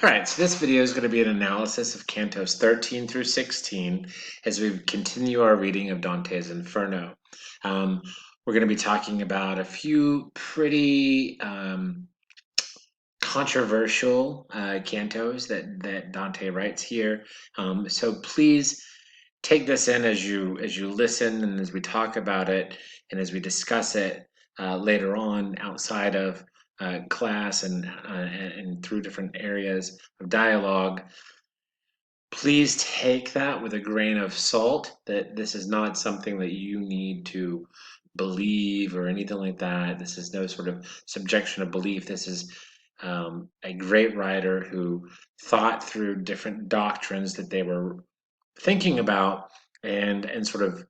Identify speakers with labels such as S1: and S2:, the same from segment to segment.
S1: All right, so this video is going to be an analysis of Cantos 13 through 16 as we continue our reading of Dante's Inferno. We're going to be talking about a few pretty controversial cantos that Dante writes here. So please take this in as you listen and as we talk about it and as we discuss it later on outside of class and through different areas of dialogue. Please take that with a grain of salt, that this is not something that you need to believe or anything like that. This is no sort of subjection of belief. This is a great writer who thought through different doctrines that they were thinking about and sort of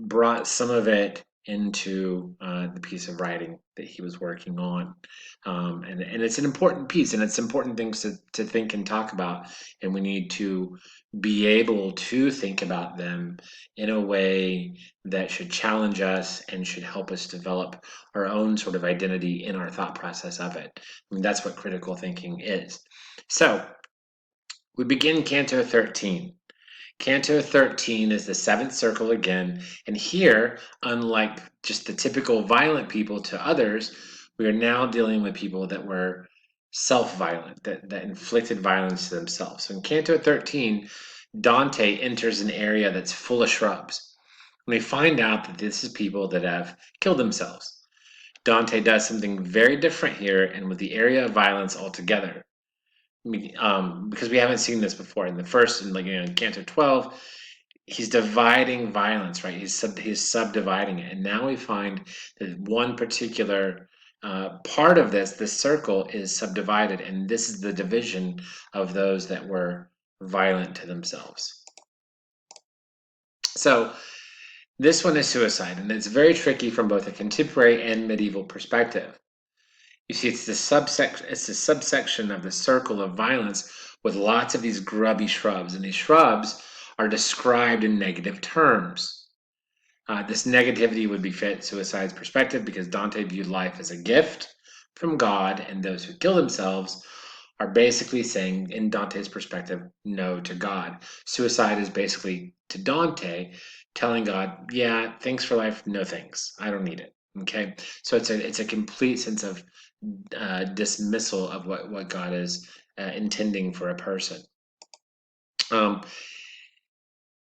S1: brought some of it into the piece of writing that he was working on. And it's an important piece, and it's important things to think and talk about, and we need to be able to think about them in a way that should challenge us and should help us develop our own sort of identity in our thought process of it. I mean, that's what critical thinking is. So we begin Canto 13. Canto 13 is the seventh circle again, and here, unlike just the typical violent people to others, we are now dealing with people that were self-violent, that inflicted violence to themselves. So in Canto 13, Dante enters an area that's full of shrubs. And we find out that this is people that have killed themselves. Dante does something very different here and with the area of violence altogether. Because we haven't seen this before. In the first, in Canto 12, he's dividing violence, right? He's subdividing it, and now we find that one particular part of this circle is subdivided, and this is the division of those that were violent to themselves. So this one is suicide, and it's very tricky from both a contemporary and medieval perspective. You see, it's the subsection of the circle of violence with lots of these grubby shrubs, and these shrubs are described in negative terms. This negativity would befit suicide's perspective because Dante viewed life as a gift from God, and those who kill themselves are basically saying, in Dante's perspective, no to God. Suicide is basically, to Dante, telling God, yeah, thanks for life, no thanks. I don't need it. Okay, so it's a complete sense of dismissal of what God is intending for a person.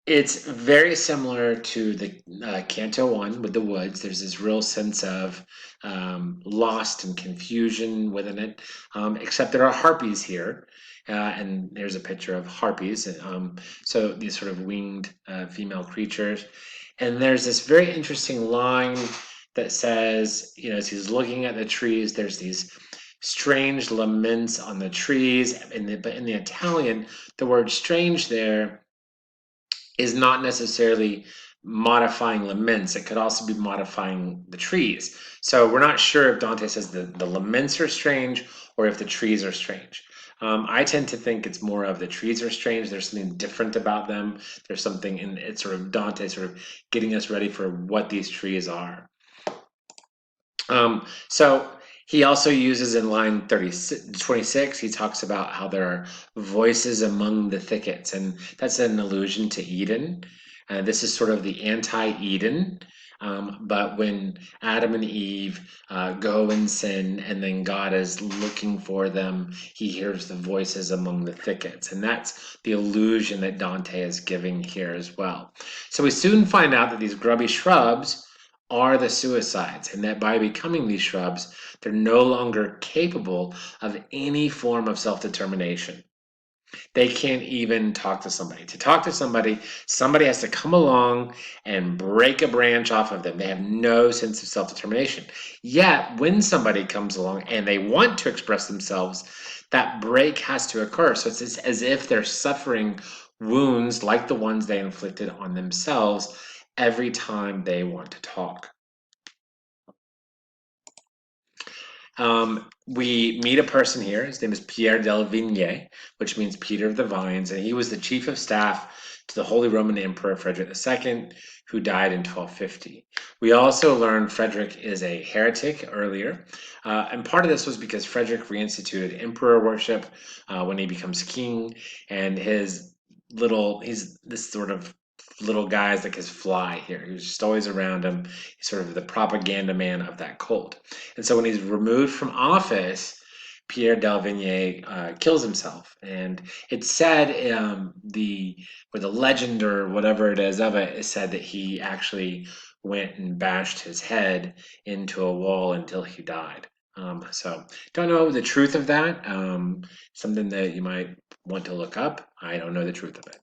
S1: It's very similar to the Canto 1 with the woods. There's this real sense of lost and confusion within it, except there are harpies here. And there's a picture of harpies. So these sort of winged female creatures. And there's this very interesting line that says, as he's looking at the trees, there's these strange laments on the trees. But in the Italian, the word strange there is not necessarily modifying laments. It could also be modifying the trees. So we're not sure if Dante says the laments are strange or if the trees are strange. I tend to think it's more of the trees are strange. There's something different about them. There's something in it's sort of Dante sort of getting us ready for what these trees are. So he also uses in line 26, he talks about how there are voices among the thickets, and that's an allusion to Eden. This is sort of the anti-Eden, but when Adam and Eve go and sin, and then God is looking for them, he hears the voices among the thickets, and that's the illusion that Dante is giving here as well. So we soon find out that these grubby shrubs are the suicides, and that by becoming these shrubs, they're no longer capable of any form of self-determination. They can't even talk to somebody. To talk to somebody, somebody has to come along and break a branch off of them. They have no sense of self-determination. Yet, when somebody comes along and they want to express themselves, that break has to occur. So it's as if they're suffering wounds like the ones they inflicted on themselves every time they want to talk. We meet a person here. His name is Pierre del Vigne, which means Peter of the Vines, and he was the chief of staff to the Holy Roman Emperor Frederick II, who died in 1250. We also learned Frederick is a heretic earlier, and part of this was because Frederick reinstituted emperor worship when he becomes king, and he's this sort of little guy is like his fly here. He was just always around him. He's sort of the propaganda man of that cult. And so when he's removed from office, Pierre Delvigne kills himself, and it's said the legend or whatever it is of it is said that he actually went and bashed his head into a wall until he died. So don't know the truth of that. Something that you might want to look up. I don't know the truth of it.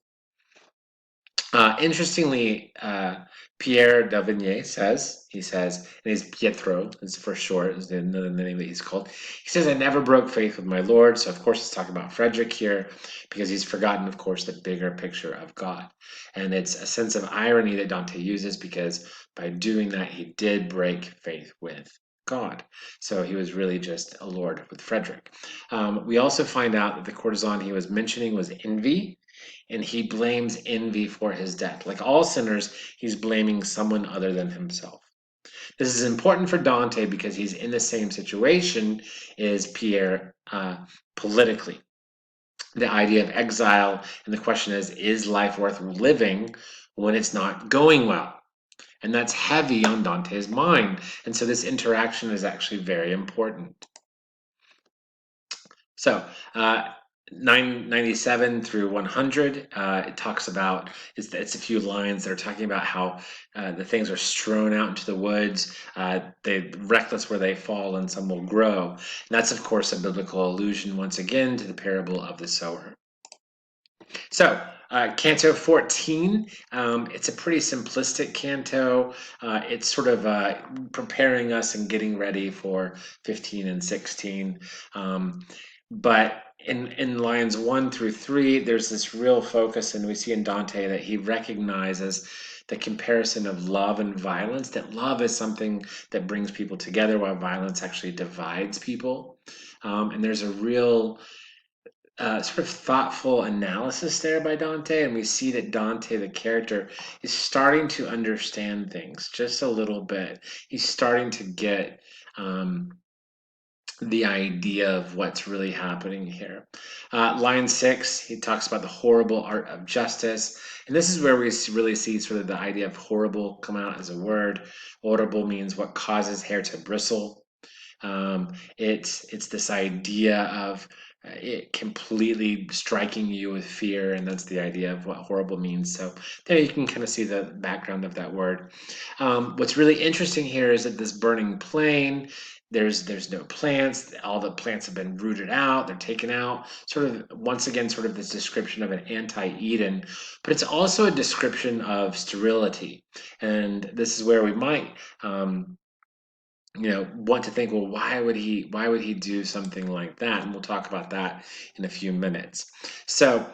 S1: Interestingly, Pierre Davigny says, and he's Pietro, is for short, is the name that he's called. He says, I never broke faith with my Lord. So, of course, it's talking about Frederick here because he's forgotten, of course, the bigger picture of God. And it's a sense of irony that Dante uses because by doing that, he did break faith with God. So he was really just a lord with Frederick. We also find out that the courtesan he was mentioning was envy, and he blames envy for his death. Like all sinners, he's blaming someone other than himself. This is important for Dante because he's in the same situation as Pierre politically. The idea of exile, and the question is life worth living when it's not going well? And that's heavy on Dante's mind. And so this interaction is actually very important. So, 997 through 100, it talks about, it's a few lines that are talking about how the things are strewn out into the woods, they reckless where they fall, and some will grow. And that's, of course, a biblical allusion once again to the parable of the sower. So, Canto 14, it's a pretty simplistic canto. It's sort of preparing us and getting ready for 15 and 16. But in lines 1 through 3, there's this real focus, and we see in Dante that he recognizes the comparison of love and violence, that love is something that brings people together while violence actually divides people. And there's a real sort of thoughtful analysis there by Dante, and we see that Dante, the character, is starting to understand things just a little bit. He's starting to get the idea of what's really happening here. Line 6, he talks about the horrible art of justice. And this is where we really see sort of the idea of horrible come out as a word. Horrible means what causes hair to bristle. It's this idea of it completely striking you with fear, and that's the idea of what horrible means. So there you can kind of see the background of that word. What's really interesting here is that this burning plain, there's no plants, all the plants have been rooted out, they're taken out, sort of once again sort of this description of an anti-Eden, but it's also a description of sterility. And this is where we might want to think, well, why would he do something like that? And we'll talk about that in a few minutes. So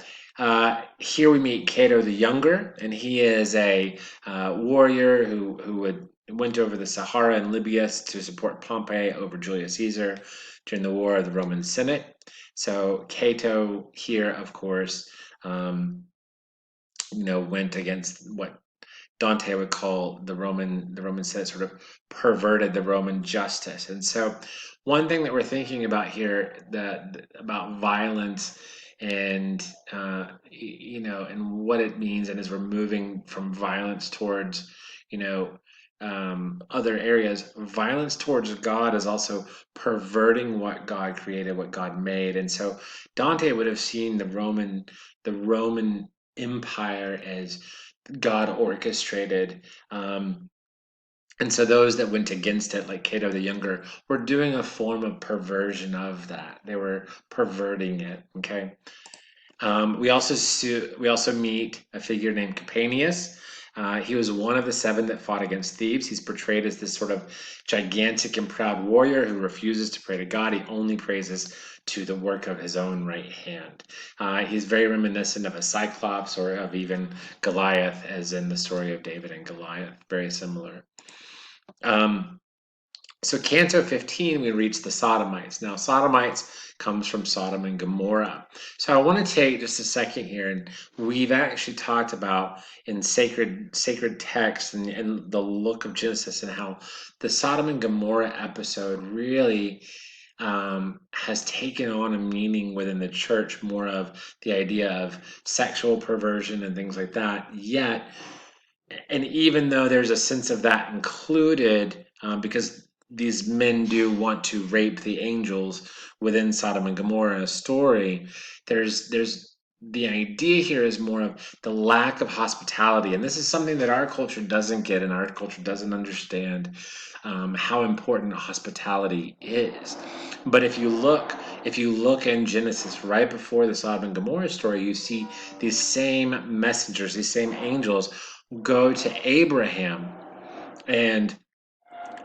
S1: here we meet Cato the Younger, and he is a warrior who went over the Sahara and Libya to support Pompey over Julius Caesar during the War of the Roman Senate. So Cato here, of course, went against what Dante would call the Roman Senate, sort of perverted the Roman justice. And so one thing that we're thinking about here about violence and and what it means, and as we're moving from violence towards other areas, violence towards God is also perverting what God created, what God made. And so Dante would have seen the Roman Empire as God orchestrated. And so those that went against it, like Cato the Younger, were doing a form of perversion of that. They were perverting it. Okay. We also meet a figure named Capaneus. He was one of the 7 that fought against Thebes. He's portrayed as this sort of gigantic and proud warrior who refuses to pray to God. He only praises to the work of his own right hand. He's very reminiscent of a Cyclops or of even Goliath, as in the story of David and Goliath. Very similar. So Canto 15, we reach the Sodomites. Now, Sodomites comes from Sodom and Gomorrah. So I want to take just a second here, and we've actually talked about in sacred text and the look of Genesis and how the Sodom and Gomorrah episode really has taken on a meaning within the church, more of the idea of sexual perversion and things like that. Yet, and even though there's a sense of that included, because these men do want to rape the angels within Sodom and Gomorrah story, there's the idea here is more of the lack of hospitality, and this is something that our culture doesn't get, and our culture doesn't understand how important hospitality is. But if you look in Genesis right before the Sodom and Gomorrah story, you see these same messengers, these same angels go to Abraham. And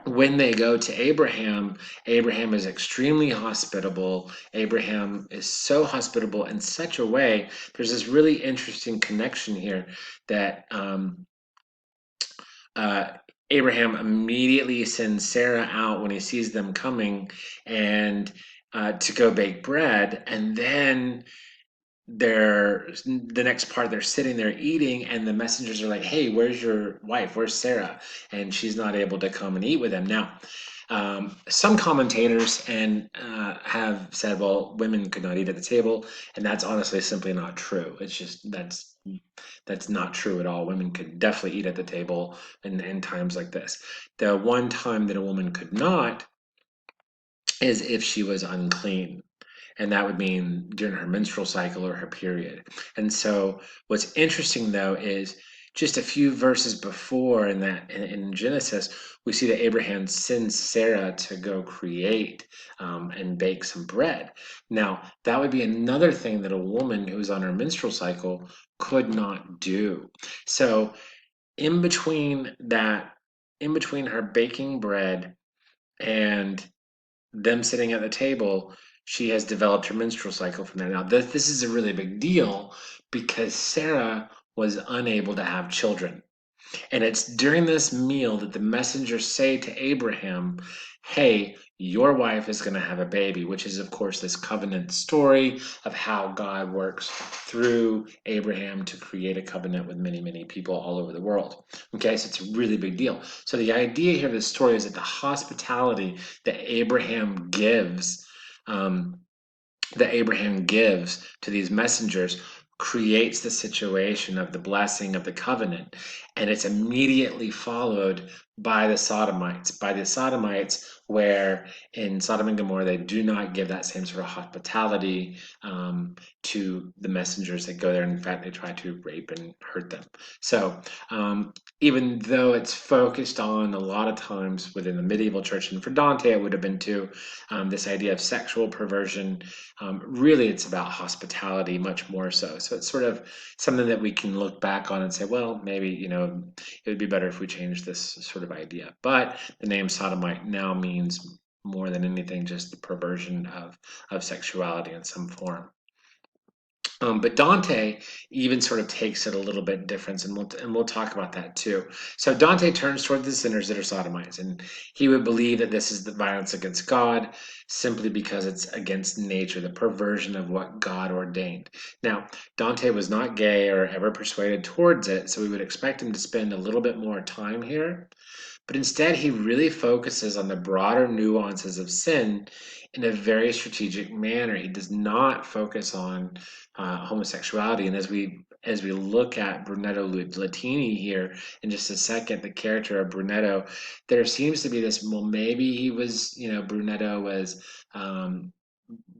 S1: when they go to Abraham, Abraham is extremely hospitable. Abraham is so hospitable in such a way. There's this really interesting connection here that uh, Abraham immediately sends Sarah out when he sees them coming and to go bake bread. And then the next part, they're sitting there eating, and the messengers are like, "Hey, where's your wife? Where's Sarah?" And she's not able to come and eat with them. Now, some commentators and have said, well, women could not eat at the table, and that's honestly simply not true. It's just that's not true at all. Women could definitely eat at the table in times like this. The one time that a woman could not is if she was unclean, and that would mean during her menstrual cycle or her period. And so what's interesting though is just a few verses before in Genesis, we see that Abraham sends Sarah to go create and bake some bread. Now, that would be another thing that a woman who's on her menstrual cycle could not do. So in between that, in between her baking bread and them sitting at the table, she has developed her menstrual cycle from there. Now, this is a really big deal because Sarah was unable to have children. And it's during this meal that the messengers say to Abraham, "Hey, your wife is going to have a baby," which is, of course, this covenant story of how God works through Abraham to create a covenant with many, many people all over the world. Okay, so it's a really big deal. So the idea here of this story is that the hospitality that um, Abraham gives to these messengers creates the situation of the blessing of the covenant, and it's immediately followed by the Sodomites, where in Sodom and Gomorrah they do not give that same sort of hospitality to the messengers that go there. In fact, they try to rape and hurt them. So even though it's focused on a lot of times within the medieval church, and for Dante it would have been too, this idea of sexual perversion, really it's about hospitality much more so. So it's sort of something that we can look back on and say, well, maybe, it would be better if we changed this sort of idea. But the name sodomite now means more than anything just the perversion of sexuality in some form. But Dante even sort of takes it a little bit different, and we'll talk about that too. So Dante turns toward the sinners that are sodomites, and he would believe that this is the violence against God simply because it's against nature, the perversion of what God ordained. Now, Dante was not gay or ever persuaded towards it, so we would expect him to spend a little bit more time here. But instead, he really focuses on the broader nuances of sin in a very strategic manner. He does not focus on homosexuality. And as we look at Brunetto Latini here in just a second, the character of Brunetto, there seems to be this. Well, maybe he was, Brunetto was.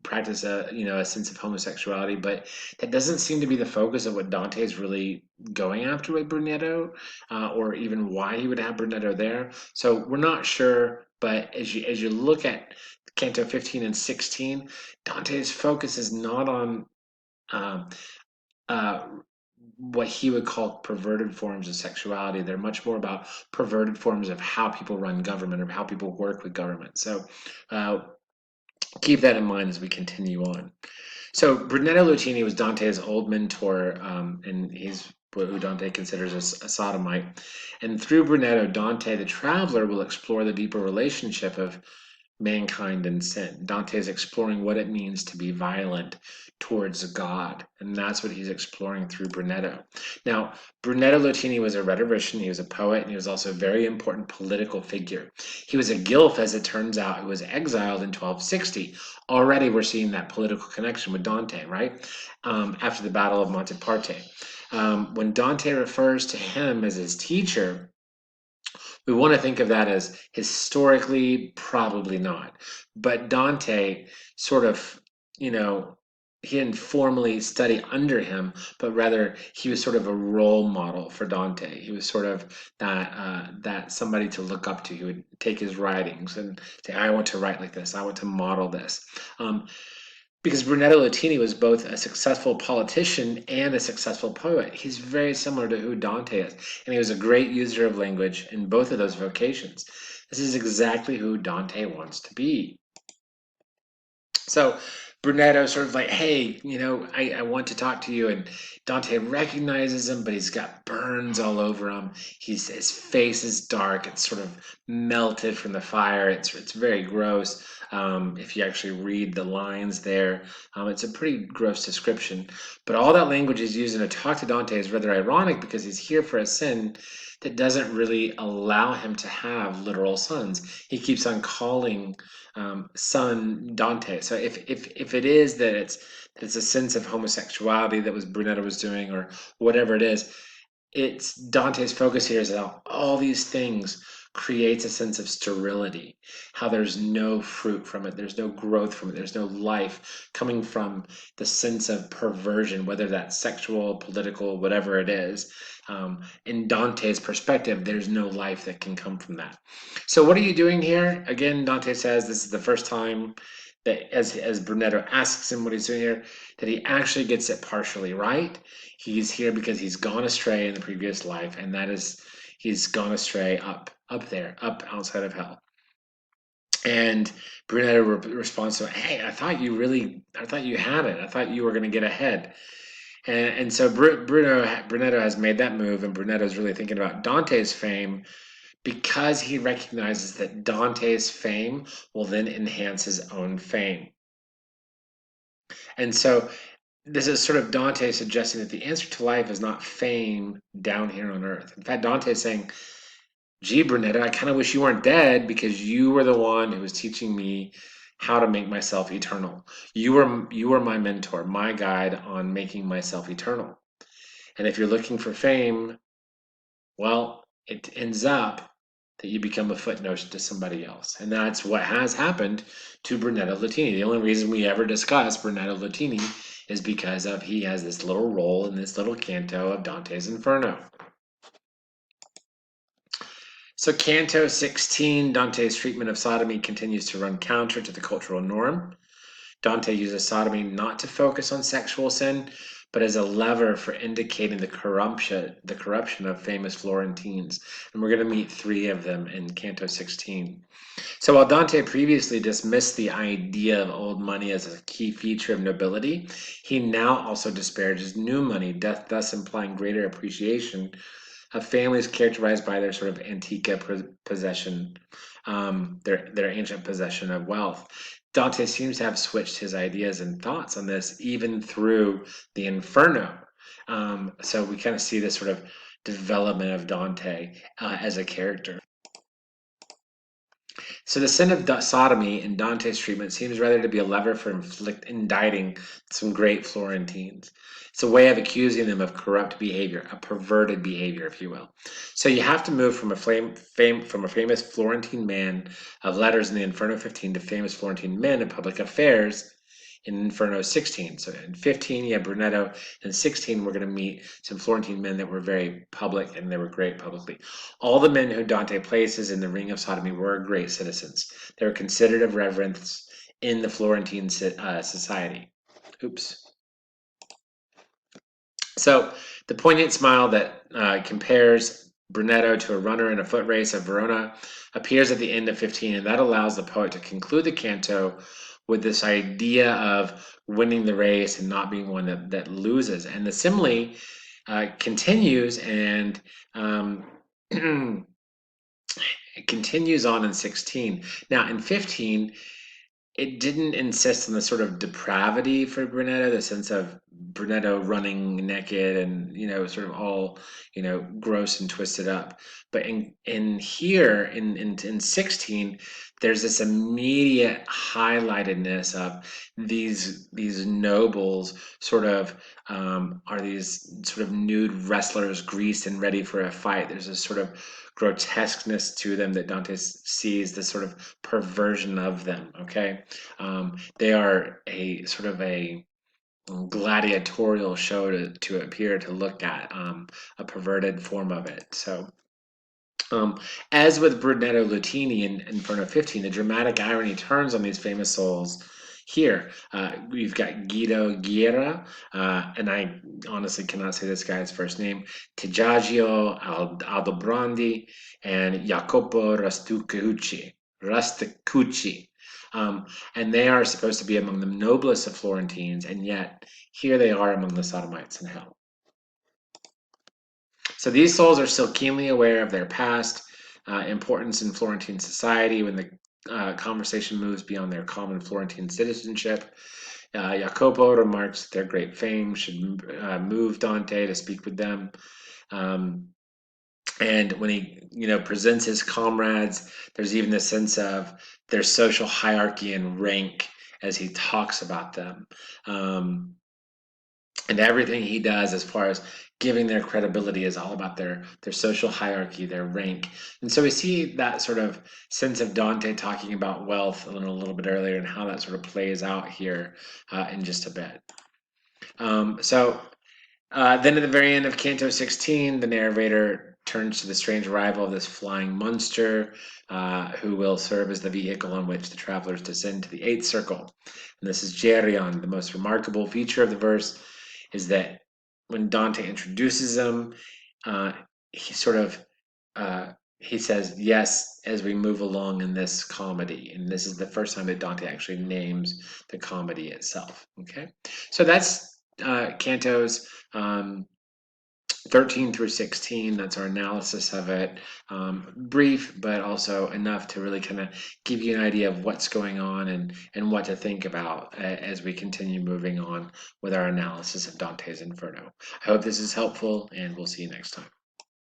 S1: Practice a sense of homosexuality, but that doesn't seem to be the focus of what Dante is really going after with Brunetto, or even why he would have Brunetto there. So we're not sure, but as you look at Canto 15 and 16, Dante's focus is not on um, uh, what he would call perverted forms of sexuality. They're much more about perverted forms of how people run government or how people work with government. So uh, keep that in mind as we continue on. So Brunetto Latini was Dante's old mentor, and he's who Dante considers a sodomite. And through Brunetto, Dante, the traveler, will explore the deeper relationship of mankind and sin. Dante is exploring what it means to be violent towards God, and that's what he's exploring through Brunetto. Now, Brunetto Latini was a rhetorician, he was a poet, and he was also a very important political figure. He was a Guelph, as it turns out, who was exiled in 1260. Already we're seeing that political connection with Dante, right? After the Battle of Monteparte. When Dante refers to him as his teacher, we want to think of that as historically, probably not. But Dante sort of, you know, he didn't formally study under him, but rather he was sort of a role model for Dante. He was sort of that somebody to look up to. He would take his writings and say, "I want to write like this. I want to model this." Because Brunetto Latini was both a successful politician and a successful poet. He's very similar to who Dante is, and he was a great user of language in both of those vocations. This is exactly who Dante wants to be. So Brunetto sort of like, hey, I want to talk to you. And Dante recognizes him, but he's got burns all over him. His face is dark. It's sort of melted from the fire. It's very gross. If you actually read the lines there, it's a pretty gross description. But all that language he's using to talk to Dante is rather ironic because he's here for a sin that doesn't really allow him to have literal sons. He keeps on calling son Dante. So if it is that it's a sense of homosexuality that was Brunetto was doing or whatever it is, it's Dante's focus here is how all these things creates a sense of sterility, how there's no fruit from it, there's no growth from it, there's no life coming from the sense of perversion, whether that's sexual, political, whatever it is. In Dante's perspective, there's no life that can come from that. So what are you doing here? Again, Dante says this is the first time that as Brunetto asks him what he's doing here, that he actually gets it partially right. He's here because he's gone astray in the previous life, and that is he's gone astray up there, up outside of hell. And Brunetto responds to, "Hey, I thought you had it. I thought you were going to get ahead." And so Brunetto has made that move, and Brunetto is really thinking about Dante's fame because he recognizes that Dante's fame will then enhance his own fame. And so this is sort of Dante suggesting that the answer to life is not fame down here on earth. In fact, Dante is saying, gee, Brunetto, I kind of wish you weren't dead because you were the one who was teaching me how to make myself eternal. You were my mentor, my guide on making myself eternal. And if you're looking for fame, well, it ends up that you become a footnote to somebody else. And that's what has happened to Brunetto Latini. The only reason we ever discuss Brunetto Latini is because of he has this little role in this little canto of Dante's Inferno. So Canto 16, Dante's treatment of sodomy continues to run counter to the cultural norm. Dante uses sodomy not to focus on sexual sin, but as a lever for indicating the corruption of famous Florentines. And we're going to meet three of them in Canto 16. So while Dante previously dismissed the idea of old money as a key feature of nobility, he now also disparages new money, thus implying greater appreciation of families characterized by their sort of antica possession, their ancient possession of wealth. Dante seems to have switched his ideas and thoughts on this even through the Inferno. So we kind of see this sort of development of Dante as a character. So the sin of sodomy in Dante's treatment seems rather to be a lever for indicting some great Florentines. It's a way of accusing them of corrupt behavior, a perverted behavior, if you will. So you have to move from a famous Florentine man of letters in the Inferno 15 to famous Florentine men in public affairs in Inferno 16. So in 15, you have Brunetto. In 16, we're going to meet some Florentine men that were very public and they were great publicly. All the men who Dante places in the ring of sodomy were great citizens. They were considered of reverence in the Florentine society. Oops. So the poignant smile that compares Brunetto to a runner in a foot race of Verona appears at the end of 15, and that allows the poet to conclude the canto with this idea of winning the race and not being one that loses. And the simile continues, and it continues on in 16. Now, in 15, it didn't insist on the sort of depravity for Brunetto, the sense of Brunetto running naked and sort of all gross and twisted up. But in here in 16, there's this immediate highlightedness of these nobles sort of are these sort of nude wrestlers greased and ready for a fight. There's this sort of grotesqueness to them that Dante sees, this sort of perversion of them. Okay, they are a sort of a gladiatorial show to appear to look at, a perverted form of it. So um, as with Brunetto Lutini in Inferno 15, the dramatic irony turns on these famous souls here. We've got Guido Guerra, and I honestly cannot say this guy's first name, Tijaggio Aldobrandi, and Jacopo Rasticucci. Rasticucci. And they are supposed to be among the noblest of Florentines, and yet here they are among the sodomites in hell. So these souls are still keenly aware of their past importance in Florentine society when the conversation moves beyond their common Florentine citizenship. Jacopo remarks that their great fame should move Dante to speak with them. And when he, presents his comrades, there's even this sense of their social hierarchy and rank as he talks about them. And everything he does as far as giving their credibility is all about their social hierarchy, their rank. And so we see that sort of sense of Dante talking about wealth a little bit earlier, and how that sort of plays out here in just a bit. Then at the very end of Canto 16, the narrator turns to the strange arrival of this flying monster who will serve as the vehicle on which the travelers descend to the eighth circle. And this is Geryon. The most remarkable feature of the verse is that when Dante introduces him, he sort of he says yes as we move along in this comedy, and this is the first time that Dante actually names the comedy itself. Okay, so that's cantos 13 through 16. That's our analysis of it. Brief, but also enough to really kind of give you an idea of what's going on and what to think about as we continue moving on with our analysis of Dante's Inferno. I hope this is helpful, and we'll see you next time.